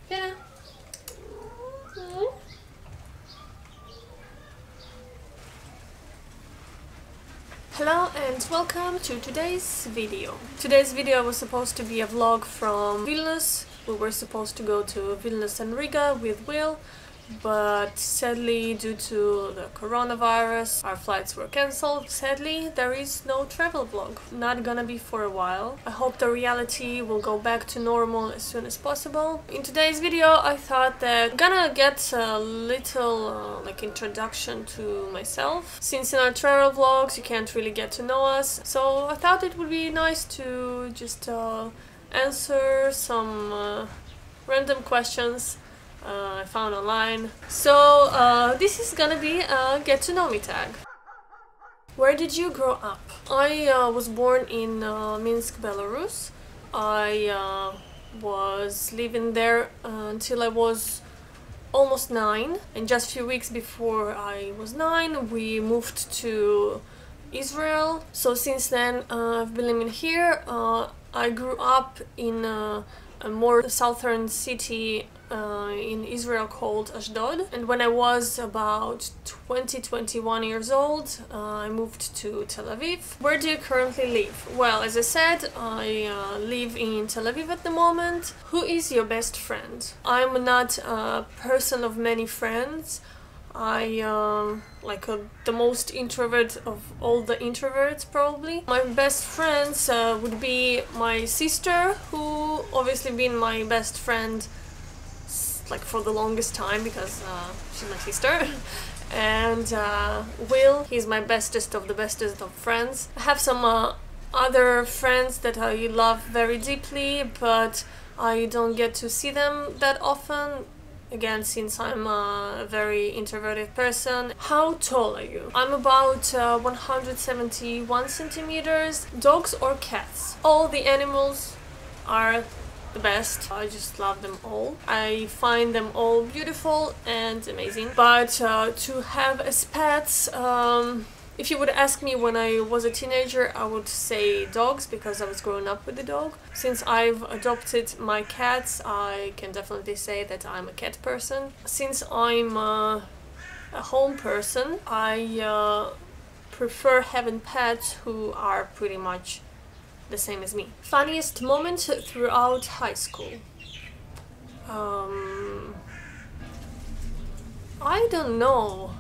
Yeah. Hello and welcome to today's video. Today's video was supposed to be a vlog from Vilnius. We were supposed to go to Vilnius and Riga with Will, but sadly, due to the coronavirus, our flights were cancelled. Sadly, there is no travel vlog. Not gonna be for a while. I hope the reality will go back to normal as soon as possible. In today's video, I thought that I'm gonna get a little introduction to myself. Since in our travel vlogs you can't really get to know us, so I thought it would be nice to just answer some random questions I found online. So this is gonna be a get to know me tag. Where did you grow up? I was born in Minsk, Belarus. I was living there until I was almost 9, and just a few weeks before I was 9 we moved to Israel. So since then I've been living here. I grew up in a more southern city in Israel called Ashdod, and when I was about 21 years old I moved to Tel Aviv. Where do you currently live? Well, as I said, I live in Tel Aviv at the moment. Who is your best friend? I'm not a person of many friends. The most introvert of all the introverts, probably. My best friends would be my sister, who obviously been my best friend for the longest time because she's my sister. And Will, he's my bestest of the bestest of friends. I have some other friends that I love very deeply, but I don't get to see them that often. Again, since I'm a very introverted person. How tall are you? I'm about 171 centimeters. Dogs or cats? All the animals are the best. I just love them all. I find them all beautiful and amazing. But to have as pets, if you would ask me when I was a teenager, I would say dogs, because I was growing up with the dog. Since I've adopted my cats, I can definitely say that I'm a cat person. Since I'm a home person, I prefer having pets who are pretty much the same as me. Funniest moment throughout high school? I don't know.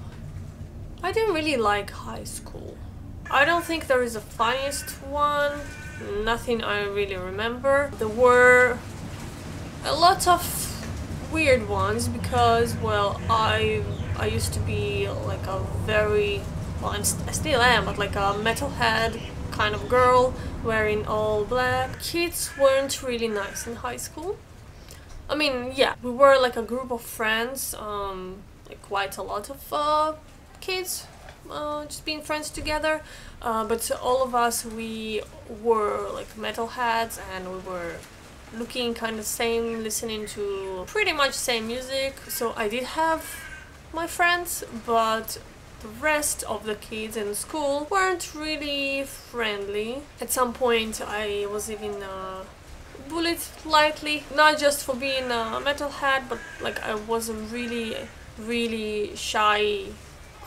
I didn't really like high school. I don't think there is a funniest one. Nothing I really remember. There were a lot of weird ones because, well, I used to be like a very, well, I still am, but like a metalhead kind of girl wearing all black. Kids weren't really nice in high school. I mean, yeah, we were like a group of friends, like quite a lot of kids just being friends together, but all of us, we were like metalheads and we were looking kind of same, listening to pretty much same music. So I did have my friends, but the rest of the kids in school weren't really friendly. At some point I was even bullied lightly, not just for being a metalhead, but like I was a really shy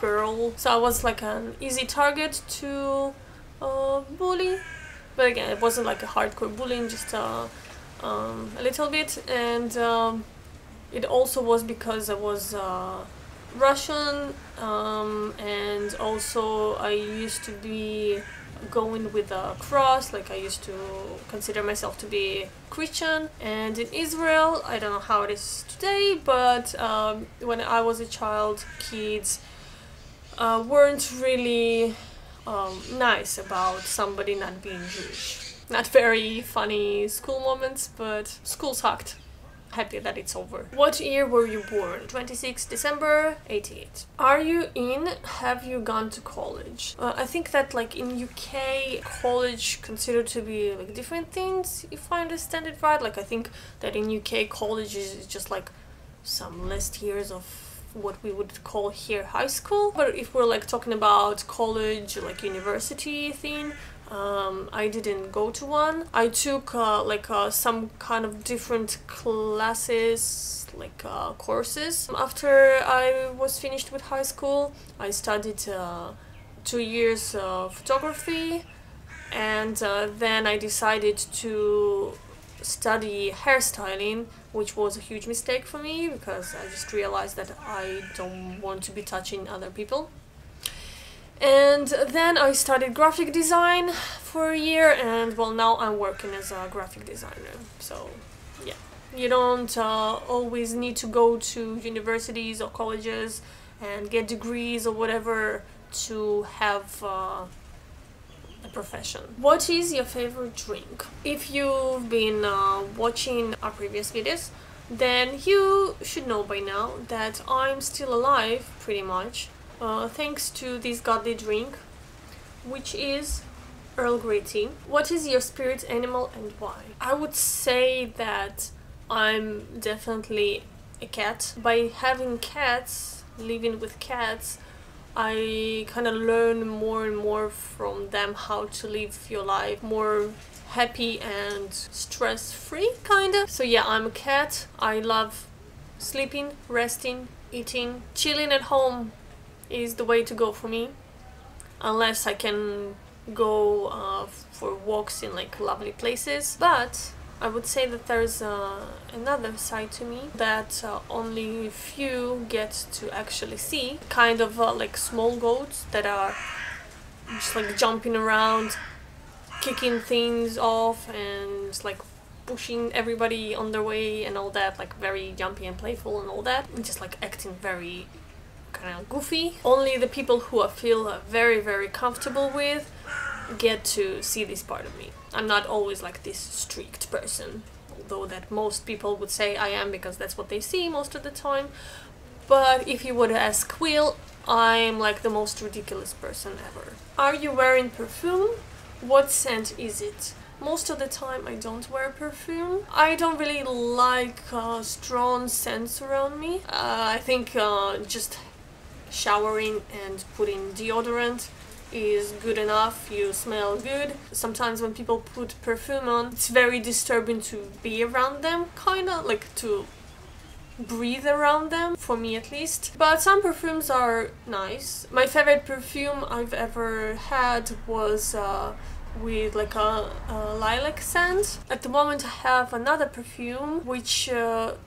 girl, so I was like an easy target to bully. But again, it wasn't like a hardcore bullying, just a little bit. And it also was because I was Russian, and also I used to be going with a cross, like I used to consider myself to be Christian. And in Israel, I don't know how it is today, but when I was a child, kids weren't really nice about somebody not being Jewish. Not very funny school moments, but school sucked. Happy that it's over. What year were you born? 26 December 88. Are you in? Have you gone to college? I think that like in UK, college considered to be like different things, if I understand it right. Like I think that in UK, college is just like some less years of what we would call here high school. But if we're like talking about college, like university thing, I didn't go to one. I took some kind of different classes, courses. After I was finished with high school, I studied 2 years of photography, and then I decided to study hairstyling, which was a huge mistake for me because I just realized that I don't want to be touching other people. And then I studied graphic design for a year, and well, now I'm working as a graphic designer. So yeah, you don't always need to go to universities or colleges and get degrees or whatever to have a profession. What is your favorite drink? If you've been watching our previous videos, then you should know by now that I'm still alive, pretty much, thanks to this godly drink, which is Earl Grey tea. What is your spirit animal and why? I would say that I'm definitely a cat. By having cats, living with cats, I kind of learn more and more from them how to live your life more happy and stress-free, kind of. So yeah, I'm a cat. I love sleeping, resting, eating. Chilling at home is the way to go for me, unless I can go for walks in lovely places. But I would say that there's another side to me that only few get to actually see. Kind of small goats that are just jumping around, kicking things off, and just pushing everybody on their way and all that, very jumpy and playful and all that, and just acting very kind of goofy. Only the people who I feel very, very comfortable with get to see this part of me. I'm not always this strict person, although that most people would say I am because that's what they see most of the time. But if you would ask Will, I'm the most ridiculous person ever. Are you wearing perfume? What scent is it? Most of the time I don't wear perfume. I don't really like strong scents around me. I think just showering and putting deodorant is good enough. You smell good. Sometimes when people put perfume on, it's very disturbing to be around them, kinda to breathe around them, for me at least. But some perfumes are nice. My favorite perfume I've ever had was with a lilac scent. At the moment I have another perfume which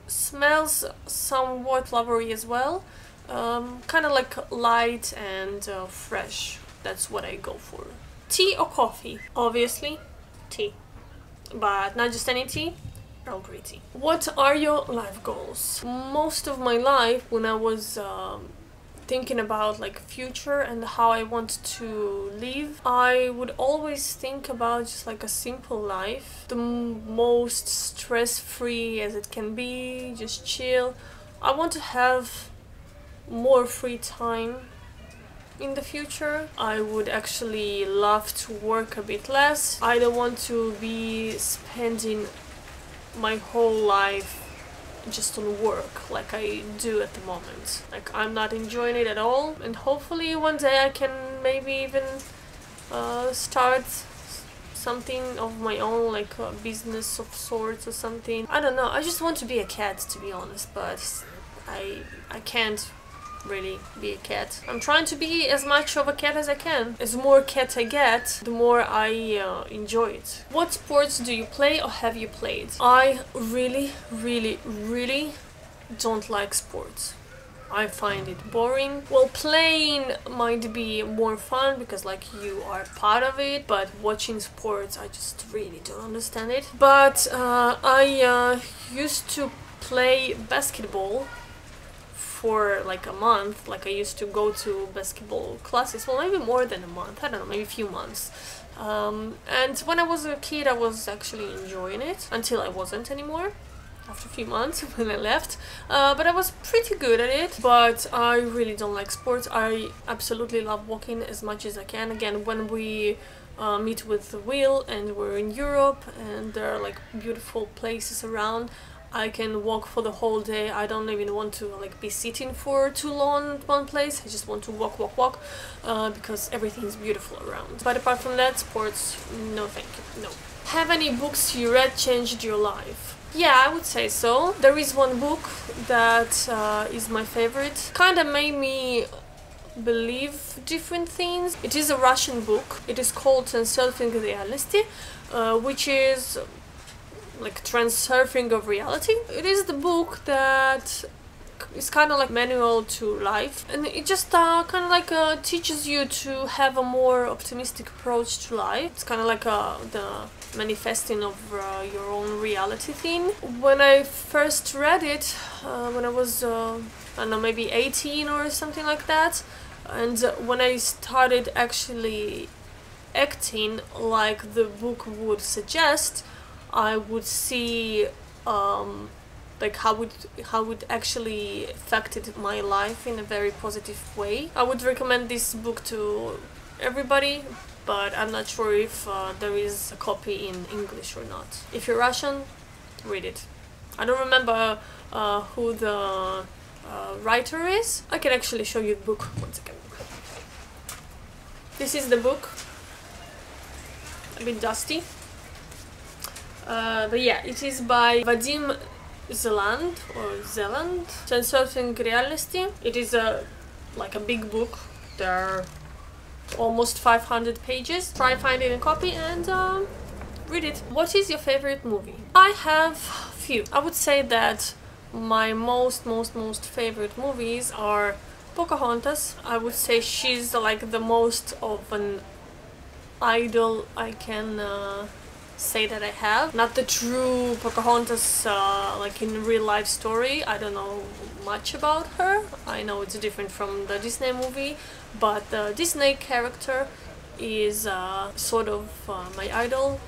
smells somewhat flowery as well, kind of light and fresh. That's what I go for. Tea or coffee? Obviously tea, but not just any tea, Earl Grey tea. What are your life goals? Most of my life, when I was thinking about future and how I want to live, I would always think about just a simple life, the most stress-free as it can be, just chill. I want to have more free time in the future. I would actually love to work a bit less. I don't want to be spending my whole life just on work like I do at the moment. I'm not enjoying it at all, and hopefully one day I can maybe even start something of my own, a business of sorts or something. I don't know, I just want to be a cat, to be honest, but I can't really be a cat. I'm trying to be as much of a cat as I can. As more cat I get, the more I enjoy it. What sports do you play or have you played? I really, really, really don't like sports. I find it boring. Well, playing might be more fun because you are part of it, but watching sports, I just really don't understand it. But I used to play basketball for a month. I used to go to basketball classes, well, maybe more than a month, I don't know, maybe a few months. And when I was a kid I was actually enjoying it, until I wasn't anymore after a few months when I left. But I was pretty good at it. But I really don't like sports. I absolutely love walking as much as I can. Again, when we meet with Will and we're in Europe and there are beautiful places around, I can walk for the whole day. I don't even want to like be sitting for too long at one place. I just want to walk, because everything is beautiful around. But apart from that, sports, no thank you, no. Have any books you read changed your life? Yeah, I would say so. There is one book that is my favorite. Kinda made me believe different things. It is a Russian book. It is called Transurfing Reality, which is like transurfing of reality. It is the book that is kind of like manual to life, and it just kind of like teaches you to have a more optimistic approach to life. It's kind of like the manifesting of your own reality thing. When I first read it, when I was I don't know, maybe 18 or something like that, and when I started actually acting like the book would suggest, I would see like how it actually affected my life in a very positive way. I would recommend this book to everybody, but I'm not sure if there is a copy in English or not. If you're Russian, read it. I don't remember who the writer is. I can actually show you the book. One second. This is the book. A bit dusty. But yeah, it is by Vadim Zeland or Zeland. Transurfing Reality. It is like a big book. There are almost 500 pages. Try finding a copy and read it. What is your favorite movie? I have few. I would say that my most favorite movies are Pocahontas. I would say she's like the most of an idol I can say that I have. Not the true Pocahontas like in real life story. I don't know much about her. I know it's different from the Disney movie, but the Disney character is sort of my idol,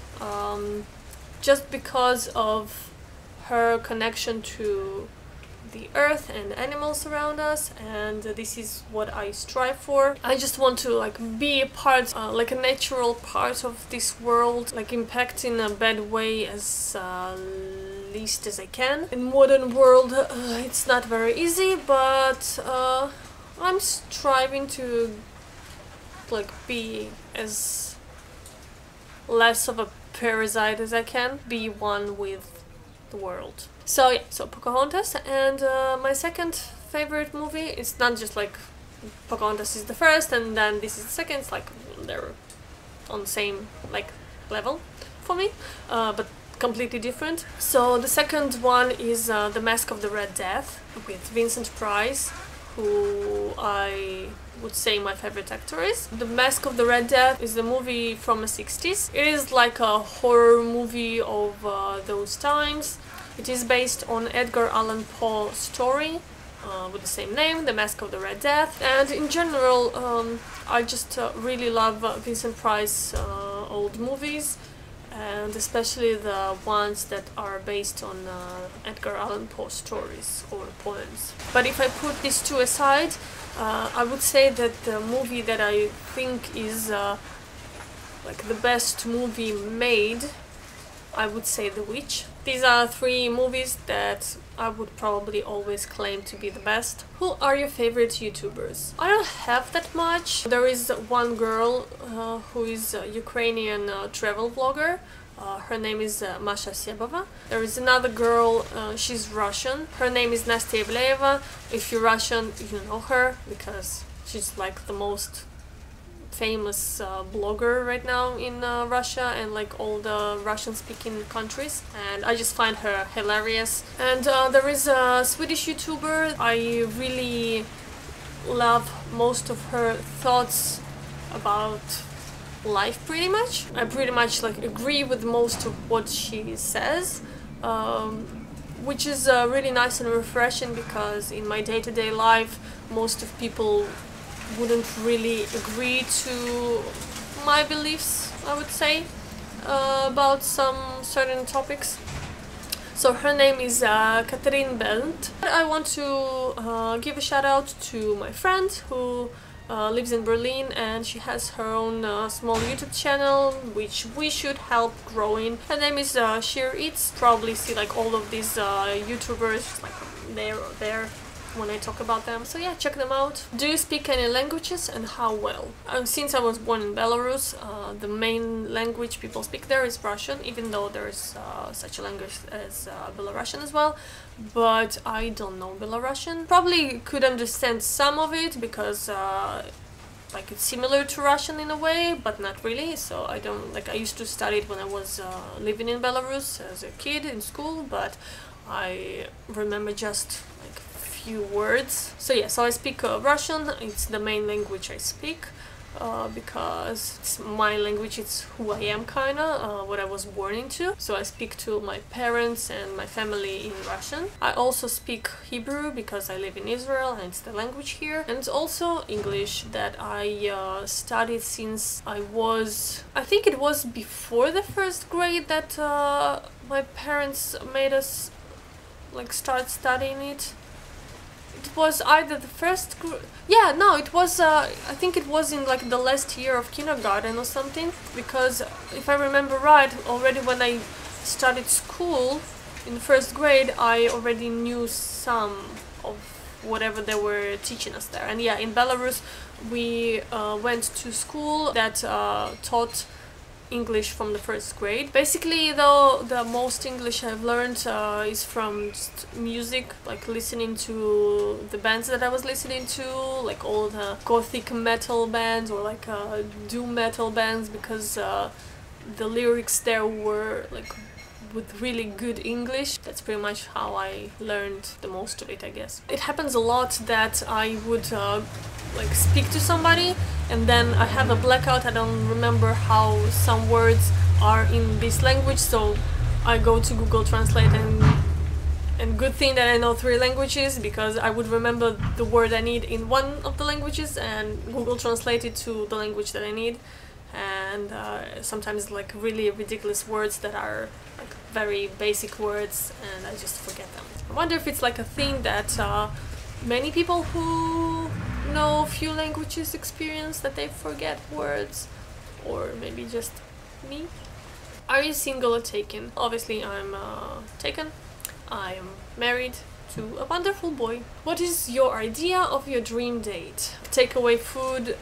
just because of her connection to the earth and animals around us, and this is what I strive for. I just want to like be a part, like a natural part of this world, like impact in a bad way as least as I can. In modern world it's not very easy, but I'm striving to like be as less of a parasite as I can, be one with the world. So yeah, so Pocahontas. And my second favorite movie, it's not just like Pocahontas is the first and then this is the second, it's like they're on the same like level for me, but completely different. So the second one is The Mask of the Red Death with Vincent Price, who I would say my favorite actor is. The Mask of the Red Death is a movie from the 60s. It is like a horror movie of those times. It is based on Edgar Allan Poe's story with the same name, The Mask of the Red Death. And in general, I just really love Vincent Price's old movies, and especially the ones that are based on Edgar Allan Poe's stories or poems. But if I put these two aside, I would say that the movie that I think is like the best movie made, I would say The Witch. These are three movies that I would probably always claim to be the best. Who are your favorite YouTubers? I don't have that much. There is one girl who is a Ukrainian travel vlogger. Her name is Masha Sebova. There is another girl, she's Russian. Her name is Nastya Ivleeva. If you're Russian, you know her because she's like the most famous blogger right now in Russia and like all the Russian-speaking countries, and I just find her hilarious. And there is a Swedish YouTuber. I really love most of her thoughts about life pretty much. I pretty much like agree with most of what she says, which is really nice and refreshing, because in my day-to-day life most of people wouldn't really agree to my beliefs, I would say, about some certain topics. So her name is Catherine Bent. I want to give a shout out to my friend who lives in Berlin, and she has her own small YouTube channel which we should help growing. Her name is Sheer Eats. Probably see like all of these YouTubers like there when I talk about them. So yeah, check them out. Do you speak any languages, and how well? Since I was born in Belarus, the main language people speak there is Russian, even though there's such a language as Belarusian as well. But I don't know Belarusian. Probably could understand some of it because like it's similar to Russian in a way, but not really. So I don't like. I used to study it when I was living in Belarus as a kid in school, but I remember just like few words. So yeah, so I speak Russian. It's the main language I speak because it's my language, it's who I am kinda, what I was born into. So I speak to my parents and my family in Russian. I also speak Hebrew because I live in Israel and it's the language here. And it's also English that I studied since I think it was before the first grade that my parents made us like start studying it. It was either the first it was I think it was in like the last year of kindergarten or something, because if I remember right, already when I started school in first grade I already knew some of whatever they were teaching us there. And yeah, in Belarus we went to school that taught English from the first grade. Basically, though, the most English I've learned is from just music, like listening to the bands that I was listening to, like all the gothic metal bands or like doom metal bands, because the lyrics there were like with really good English. That's pretty much how I learned the most of it, I guess. It happens a lot that I would like speak to somebody and then I have a blackout. I don't remember how some words are in this language, so I go to Google Translate, and good thing that I know 3 languages, because I would remember the word I need in one of the languages and Google Translate it to the language that I need. And sometimes like really ridiculous words that are like very basic words and I just forget them. I wonder if it's like a thing that many people who know a few languages experience, that they forget words, or maybe just me. Are you single or taken? Obviously I'm taken. I am married to a wonderful boy. What is your idea of your dream date? Takeaway food,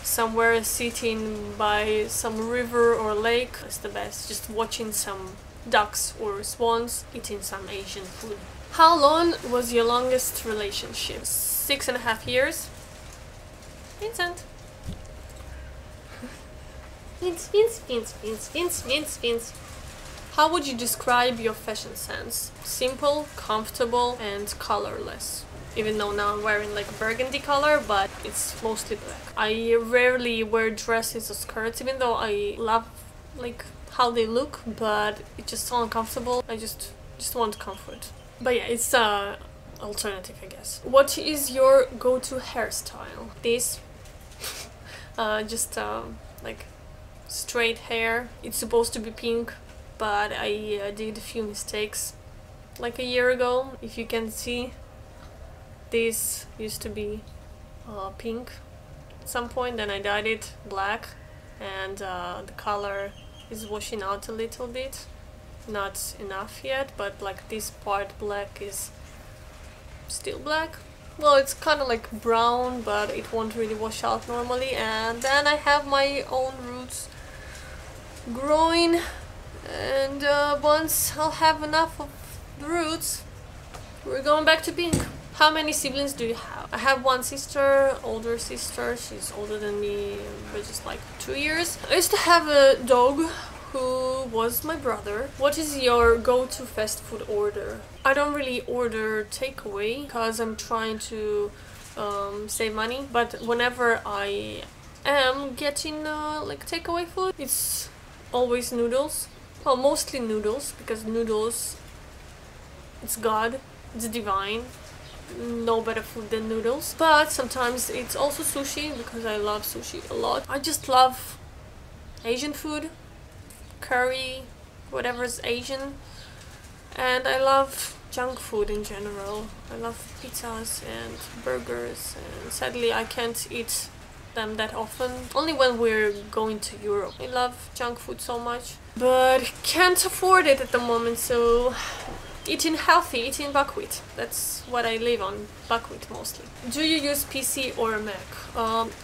somewhere sitting by some river or lake is the best. Just watching some ducks or swans, eating some Asian food. How long was your longest relationship? 6.5 years. Vincent. Vince. How would you describe your fashion sense? Simple, comfortable, and colorless. Even though now I'm wearing like burgundy color, but it's mostly black. I rarely wear dresses or skirts, even though I love like how they look, but it's just so uncomfortable. I just want comfort. But yeah, it's alternative, I guess. What is your go-to hairstyle? This just like straight hair. It's supposed to be pink, but I did a few mistakes like a year ago. If you can see, this used to be pink at some point, then I dyed it black, and the color is washing out a little bit. Not enough yet, but like this part black is still black. Well, it's kind of like brown, but it won't really wash out normally. And then I have my own roots growing, and once I'll have enough of the roots, we're going back to pink. How many siblings do you have? I have one sister, older sister. She's older than me by just like 2 years. I used to have a dog who was my brother. What is your go-to fast food order? I don't really order takeaway because I'm trying to save money, but whenever I am getting like takeaway food, it's always noodles. Well, mostly noodles, because noodles, it's God, it's divine. No better food than noodles. But sometimes it's also sushi, because I love sushi a lot. I just love Asian food, curry, whatever's Asian, and I love junk food in general. I love pizzas and burgers, and sadly I can't eat them that often. Only when we're going to Europe. I love junk food so much, but can't afford it at the moment, so eating healthy, eating buckwheat. That's what I live on, buckwheat mostly. Do you use PC or Mac?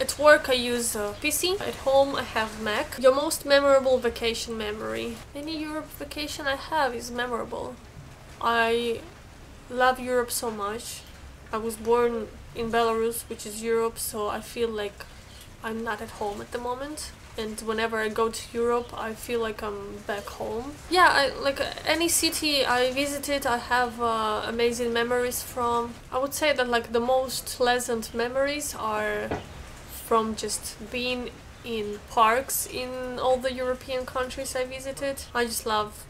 At work I use PC, at home I have Mac. Your most memorable vacation memory? Any Europe vacation I have is memorable. I love Europe so much. I was born in Belarus, which is Europe, so I feel like I'm not at home at the moment. And whenever I go to Europe, I feel like I'm back home. Yeah, like any city I visited, I have amazing memories from. I would say that like the most pleasant memories are from just being in parks in all the European countries I visited. I just love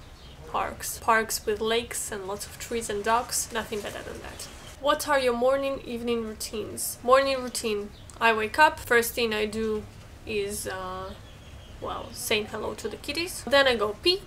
parks. Parks with lakes and lots of trees and dogs. Nothing better than that. What are your morning, evening routines? Morning routine. I wake up. First thing I do is, well, saying hello to the kitties. Then I go pee,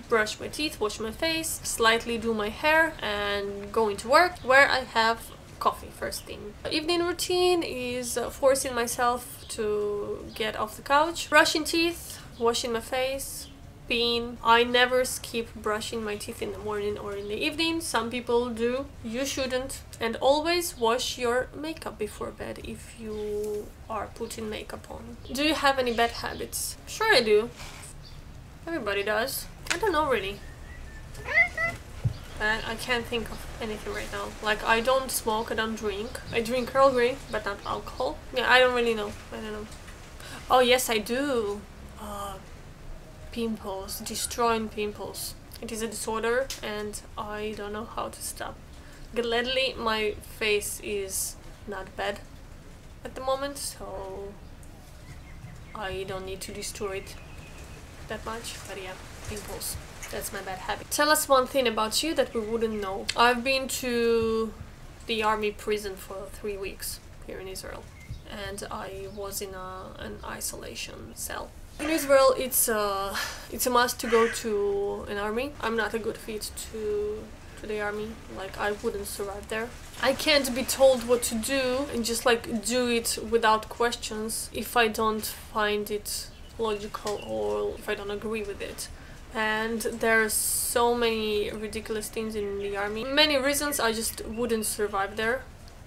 brush my teeth, wash my face, slightly do my hair, and go into work, where I have coffee first thing. Evening routine is forcing myself to get off the couch, brushing teeth, washing my face, peeing. I never skip brushing my teeth in the morning or in the evening. Some people do. You shouldn't. And always wash your makeup before bed if you are putting makeup on. Do you have any bad habits? Sure I do. Everybody does. I don't know really. I can't think of anything right now. Like, I don't smoke, I don't drink. I drink Earl Grey, but not alcohol. Yeah, I don't really know. I don't know. Oh yes, I do. Pimples, destroying pimples. It is a disorder and I don't know how to stop. Gladly, my face is not bad at the moment, so I don't need to destroy it that much. But yeah, pimples. That's my bad habit. Tell us one thing about you that we wouldn't know. I've been to the army prison for 3 weeks here in Israel, and I was in an isolation cell. In Israel, it's a must to go to an army. I'm not a good fit to the army. Like, I wouldn't survive there. I can't be told what to do and just like do it without questions if I don't find it logical or if I don't agree with it. And there's so many ridiculous things in the army. Many reasons I just wouldn't survive there.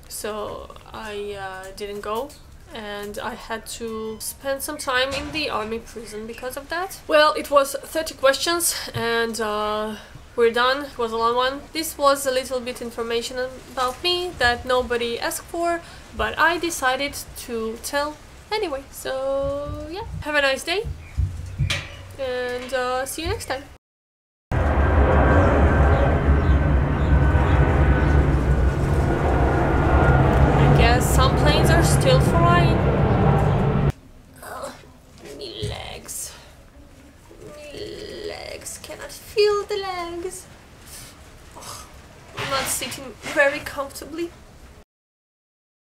So I didn't go. And I had to spend some time in the army prison because of that. Well, it was 30 questions and we're done. It was a long one. This was a little bit information about me that nobody asked for, but I decided to tell anyway. So yeah, have a nice day and see you next time. I guess some planes are still flying.